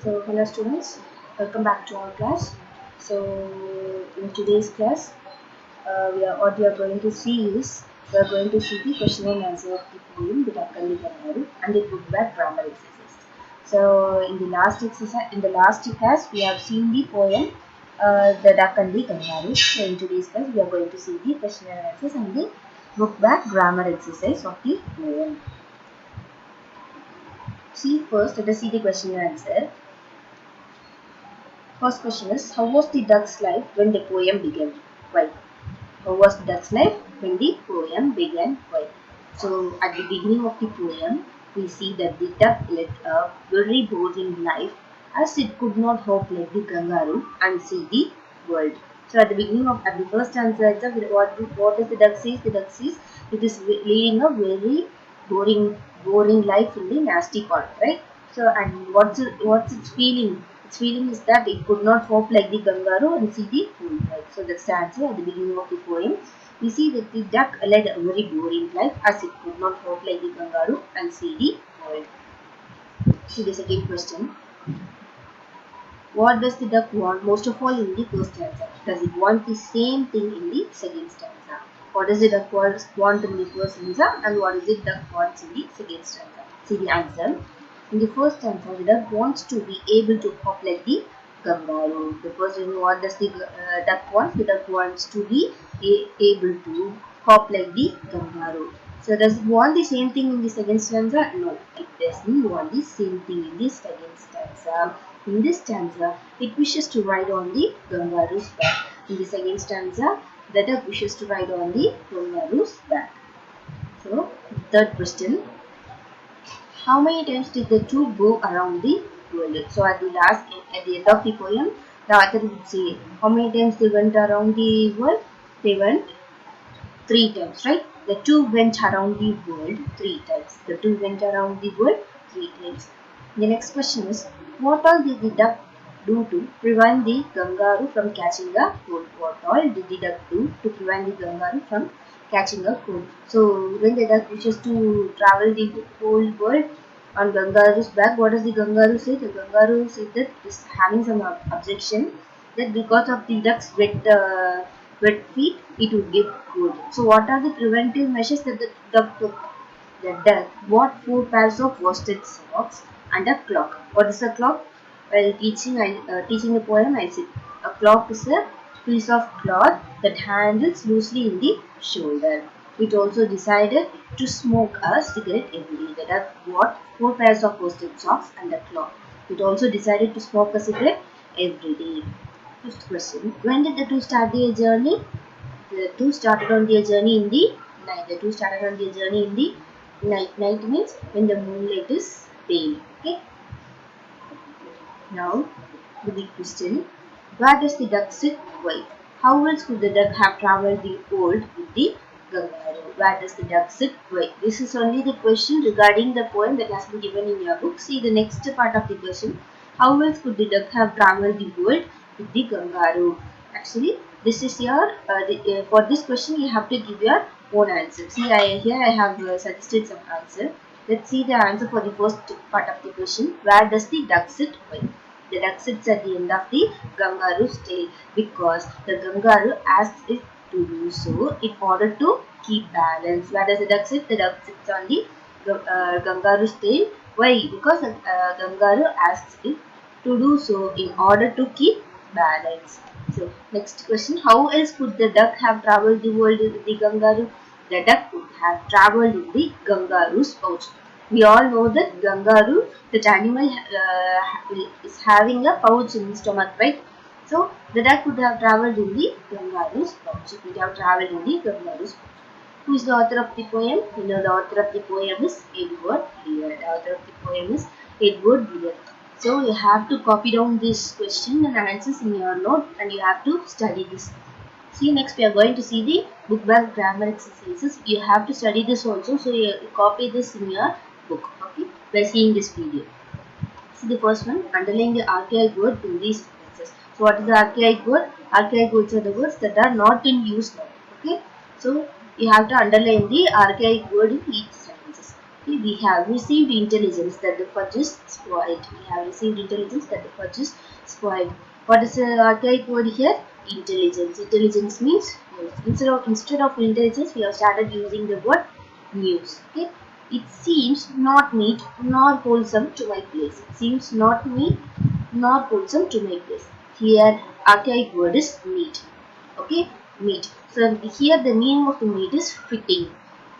So hello students, welcome back to our class. So in today's class, what we are going to see is we are going to see the question and answer of the poem Vidakali Kangaru and the book back grammar exercise. So in the last exercise, in the last class, we have seen the poem the Duck and the Kangaroo. So in today's class, we are going to see the question and answers and the book back grammar exercise of the poem. See first, let us see the question and answer. First question is, how was the duck's life when the poem began? Why? How was the duck's life when the poem began? Why? So, at the beginning of the poem, we see that the duck led a very boring life as it could not hop like the kangaroo and see the world. So, at the first answer, what does the duck say? The duck says it is leading a very boring life in the nasty pond, right? So, and what's its feeling? Its feeling is that it could not hop like the kangaroo and see the world, right? So, that's the answer at the beginning of the poem. We see that the duck led a very boring life as it could not hop like the kangaroo and see the world. See the second question. What does the duck want most of all in the first stanza? Does it want the same thing in the second stanza? What does the duck want in the first stanza and what does the duck wants in the second stanza? See the answer. In the first stanza, the duck wants to be able to hop like the kangaroo. The first one, what does the duck want? The duck wants to be able to hop like the kangaroo. So does it want the same thing in the second stanza? No, it doesn't want the same thing in the second stanza. In this stanza, it wishes to ride on the kangaroo's back. In the second stanza, the duck wishes to ride on the kangaroo's back. So, third question. How many times did the two go around the world? So at the end of the poem, the author would say how many times they went around the world. They went 3 times, right? The two went around the world 3 times. The two went around the world 3 times. The next question is, what all did the duck do to prevent the kangaroo from catching a cold? What all did the duck do to prevent the kangaroo from catching a cold? So when the duck wishes to travel the whole world on kangaroo's back, what does the kangaroo say? The kangaroo said that is having some objection that because of the duck's wet feet, it would get cold. So what are the preventive measures that the duck took? The duck bought 4 pairs of worsted socks and a clock. What is a clock? While teaching the poem, I said a clock is a piece of cloth that handles loosely in the shoulder. It also decided to smoke a cigarette every day. The duck bought 4 pairs of worsted socks and a clock. It also decided to smoke a cigarette every day. Fifth question. When did the two start their journey? The two started on their journey in the night. The two started on their journey in the night. Night means when the moonlight is pale. Okay. Now, the big question. Where does the duck sit? Why? How else could the duck have travelled the world with the kangaroo? Where does the duck sit? Why? This is only the question regarding the poem that has been given in your book. See the next part of the question. How else could the duck have travelled the world with the kangaroo? Actually, this is your for this question you have to give your own answer. See, here I have suggested some answer. Let's see the answer for the first part of the question. Where does the duck sit? Why? The duck sits at the end of the kangaroo's tail because the kangaroo asks it to do so in order to keep balance. Where does the duck sit? The duck sits on the kangaroo's tail. Why? Because the kangaroo asks it to do so in order to keep balance. So, next question. How else could the duck have travelled the world with the kangaroo? The duck could have travelled in the kangaroo's pouch. We all know that kangaroo, that animal is having a pouch in the stomach, right? So, the duck could have travelled in the kangaroo's pouch. It could have travelled in the kangaroo's pouch. Who is the author of the poem? You know, the author of the poem is Edward Lear. The author of the poem is Edward Lear. So you have to copy down this question and answers in your note and you have to study this. See, next we are going to see the book back grammar exercises. You have to study this also. So you copy this in your book, okay, by seeing this video. See the first one, underline the archaic word in these sentences. So what is the archaic word? Archaic words are the words that are not in use now, okay. So you have to underline the archaic word in each sentence. We have received intelligence that the fudge is spoiled. We have received intelligence that the fudge is spoiled. What is the archaic word here? Intelligence. Intelligence means news. Instead of intelligence, we have started using the word news. Okay. It seems not meet nor wholesome to my place. It seems not meet nor wholesome to my place. Here, archaic word is meet. Okay, meet. So here the meaning of the meet is fitting.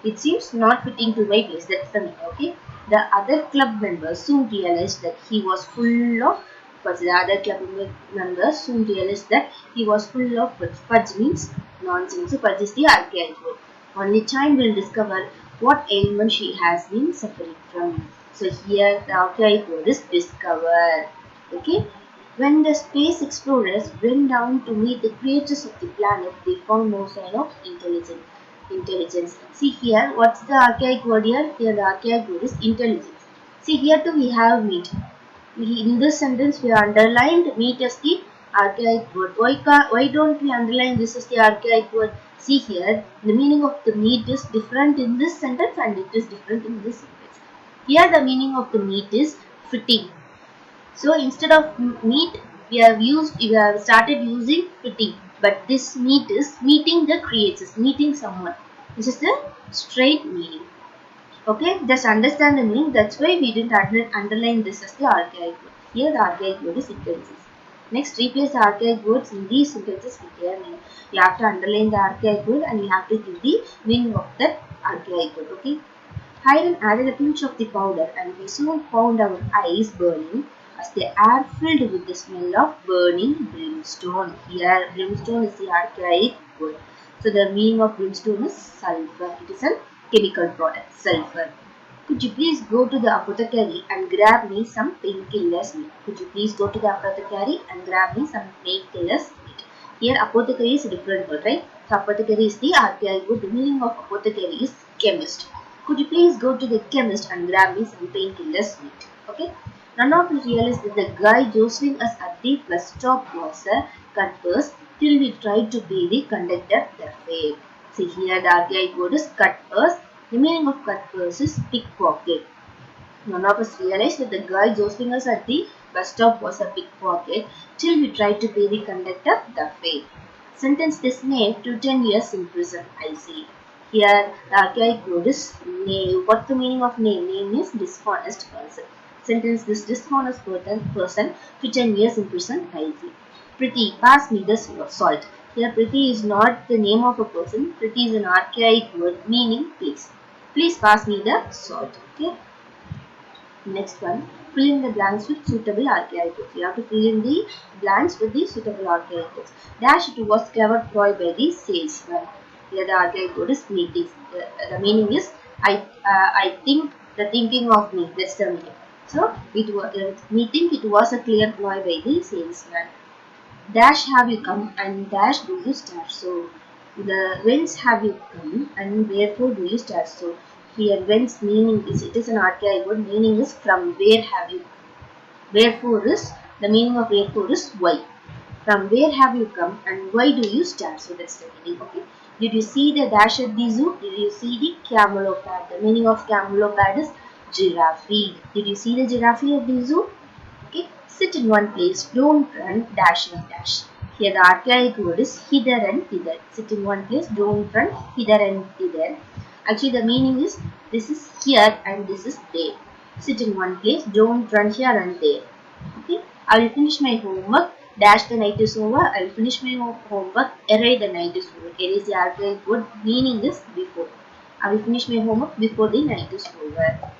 It seems not fitting to my place. That's the meaning. Okay. The other club members soon realized that he was full of fudge. The other club members soon realized that he was full of fudge. Fudge means nonsense. So fudge is the archaic word. Only time will discover what ailment she has been suffering from. So here the archaic word is discover. Okay. When the space explorers went down to meet the creatures of the planet, they found no sign of intelligence. See here, what's the archaic word here? Here the archaic word is intelligence. See here too we have meet. In this sentence we underlined meet as the archaic word. Why don't we underline this as the archaic word? See here, the meaning of the meet is different in this sentence and it is different in this sentence. Here the meaning of the meet is fitting. So instead of meet, we have started using fitting. But this meet is meeting the creators, meeting someone. This is the straight meaning. Okay, just understand the meaning. That's why we didn't underline this as the archaic word. Here the archaic word is intelligence. Next, replace the archaic words in these sentences with their meaning. You have to underline the archaic word and you have to give the meaning of that archaic word. Okay. Hiram added a pinch of the powder and we soon found our eyes burning as the air filled with the smell of burning brimstone. Here, brimstone is the archaic word. So, the meaning of brimstone is sulfur. It is a chemical product, sulfur. Could you please go to the apothecary and grab me some painkillers? Could you please go to the apothecary and grab me some painkillers? Here, apothecary is a different word, right? So, apothecary is the archaic word. The meaning of apothecary is chemist. Could you please go to the chemist and grab me some painkillers? Okay. None of us realized that the guy jostling us at the bus stop was a cutpurse till we tried to pay the conductor the fare. See here the archaic word is cutpurse. The meaning of cutpurse is pickpocket. None of us realized that the guy jostling us at the bus stop was a pickpocket till we tried to pay the conductor the fare. Sentence this knave to 10 years in prison, I see. Here the archaic word is knave. What's the meaning of knave? Knave means dishonest person. Sentence this dishonest person to 10 years in prison, I see. Priti, pass me the salt. Here Priti is not the name of a person. Priti is an archaic word meaning please. Please pass me the salt. Okay. Next one, fill in the blanks with suitable archaic words. You have to fill in the blanks with the suitable archaic words. Dash it was clever ploy by the salesman. Here the archaic word is meeting. The meaning is I think the thinking of me. That's the meaning. So it was meeting. It was a clear ploy by the salesman. Dash have you come and dash do you start. So the whence have you come and wherefore do you start. So here whence meaning is it is an archaic word. Meaning is from where have you come. Wherefore is the meaning of wherefore is why. From where have you come and why do you start. So that's the meaning. Okay. Did you see the dash at the zoo? Did you see the camelopard? The meaning of camelopard is giraffe. Did you see the giraffe at the zoo? Okay. Sit in one place, don't run, dash and dash. Here the archaic word is hither and thither. Sit in one place, don't run, hither and thither. Actually the meaning is this is here and this is there. Sit in one place, don't run here and there. Okay. I will finish my homework, dash the night is over. I will finish my homework, array the night is over. Array is the archaic word, meaning is before. I will finish my homework before the night is over.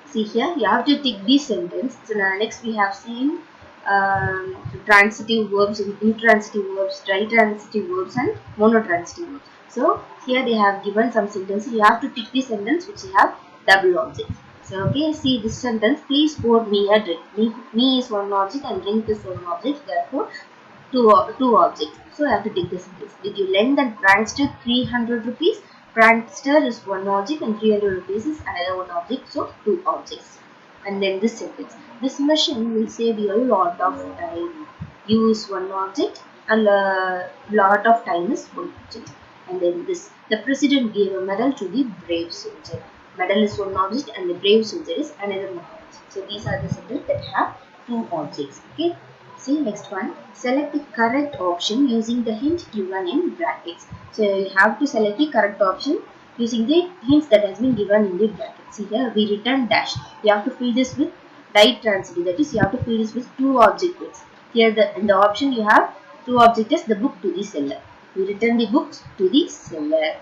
See here, you have to tick this sentence. So now next we have seen transitive verbs, intransitive verbs, tritransitive verbs and monotransitive verbs. So here they have given some sentences. You have to tick this sentence which you have double objects. So okay, see this sentence. Please pour me a drink. Me is one object and drink is one object. Therefore, two objects. So you have to tick this sentence. Did you lend that prankster 300 rupees? Prankster is one object and 300 rupees is another one object. So two objects. And then this sentence. This machine will save you a lot of time. Use one object and a lot of time is one object. And then this. The president gave a medal to the brave soldier. Medal is one object and the brave soldier is another one object. So these are the sentences that have two objects. Okay. See next one. Select the correct option using the hint given in brackets. So you have to select the correct option using the hints that has been given in the brackets. See here we return dash. You have to fill this with right transitive. That is you have to fill this with two object words. Here in the option you have two objects, the book to the seller. We return the books to the seller.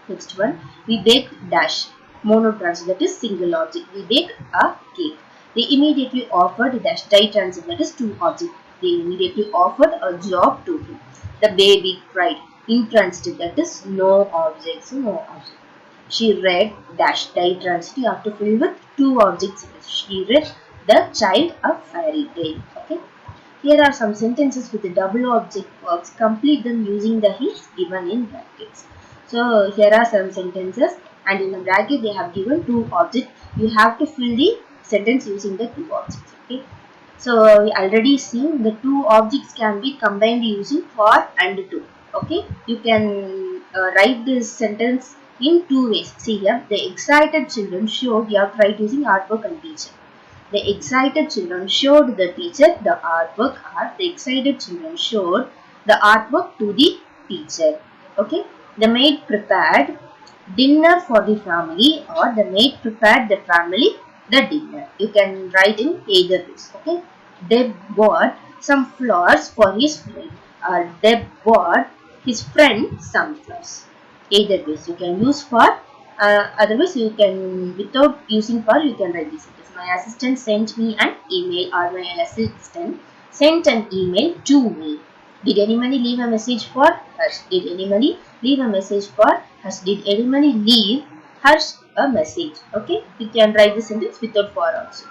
Next one, we bake dash. Monotransitive, that is single object. We bake a cake. They immediately offered dash. Ditransitive, that is two object. They immediately offered a job to him. The baby cried. Intransitive, that is no object. So no object. She read dash. Ditransitive, you have to fill with two objects. She read the child a fairy tale. Okay. Here are some sentences with the double object verbs. Complete them using the hints given in brackets. So here are some sentences and in the bracket they have given two objects. You have to fill the sentence using the two objects. Okay. So we already seen the two objects can be combined using for and to. Okay. You can write this sentence in two ways. See here, the excited children showed, you have to write using artwork and teacher. The excited children showed the teacher the artwork, or the excited children showed the artwork to the teacher. Okay. The maid prepared dinner for the family, or the maid prepared the family the dinner. You can write in either ways. Okay. Deb bought some flowers for his friend, or Deb bought his friend some flowers. Either ways you can use for. Otherwise you can, without using for, you can write this. My assistant sent me an email, or my assistant sent an email to me. Did anybody leave a message for Harsh? Did anybody leave a message for Harsh? Did anybody leave Harsh a message? Okay, you can write the sentence without for also.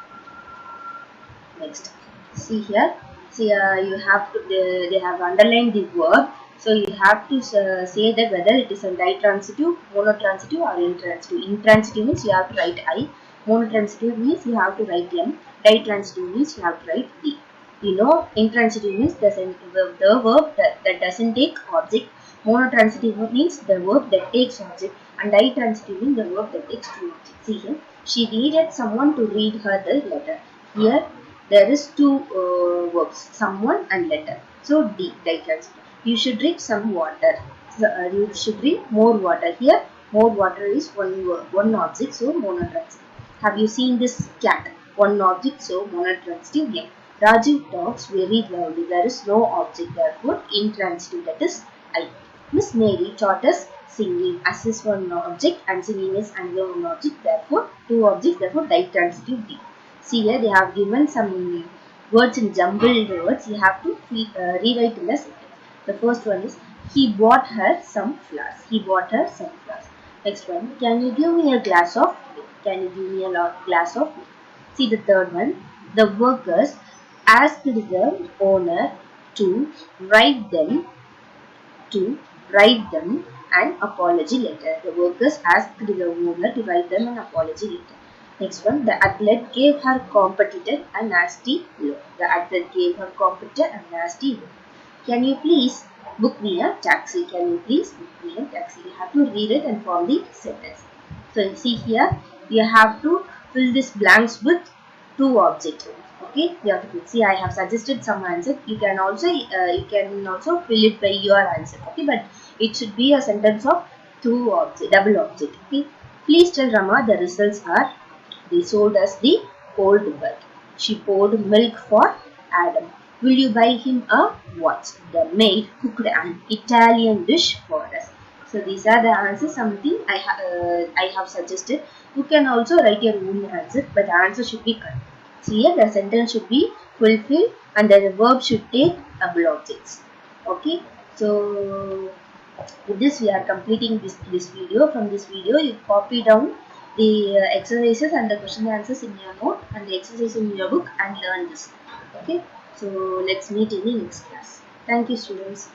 Next, see here. See, you have to. They have underlined the verb. So you have to say that whether it is a ditransitive, monotransitive, or intransitive. Intransitive means you have to write I. Monotransitive means you have to write M. Ditransitive means you have to write D. You know, intransitive means the verb that doesn't take object. Monotransitive means the verb that takes object. And ditransitive means the verb that takes two objects. See here, she needed someone to read her the letter. Here, there is two verbs, someone and letter. So D, ditransitive. You should drink some water. So, you should drink more water. Here, more water is one object, so monotransitive. Have you seen this cat? One object, so monotransitive. Yeah. Rajiv talks very loudly. There is no object, therefore intransitive, that is I. Miss Mary taught us singing. As is one object and singing is another one object, therefore two objects, therefore ditransitive D. See here they have given some words in jumbled words. You have to rewrite in the sentence. The first one is, he bought her some flowers. He bought her some flowers. Next one, can you give me a glass of milk? Can you give me a glass of milk? See the third one, the workers asked the owner to write them an apology letter. The workers asked the owner to write them an apology letter. Next one, the athlete gave her competitor a nasty look. The athlete gave her competitor a nasty look. Can you please book me a taxi? Can you please book me a taxi? You have to read it and form the sentence. So you see here, you have to fill this blanks with two objects. Okay, you have to see. I have suggested some answer. You can also fill it by your answer. Okay, but it should be a sentence of two object, double object. Okay, please tell Rama the results are. They sold us the old bird. She poured milk for Adam. Will you buy him a watch? The maid cooked an Italian dish for us. So these are the answers. Something I have suggested. You can also write your own answer, but the answer should be correct. So here the sentence should be fulfilled and the verb should take double objects. Okay. So with this we are completing this video. From this video you copy down the exercises and the question answers in your note and the exercise in your book and learn this. Okay. So let's meet in the next class. Thank you, students.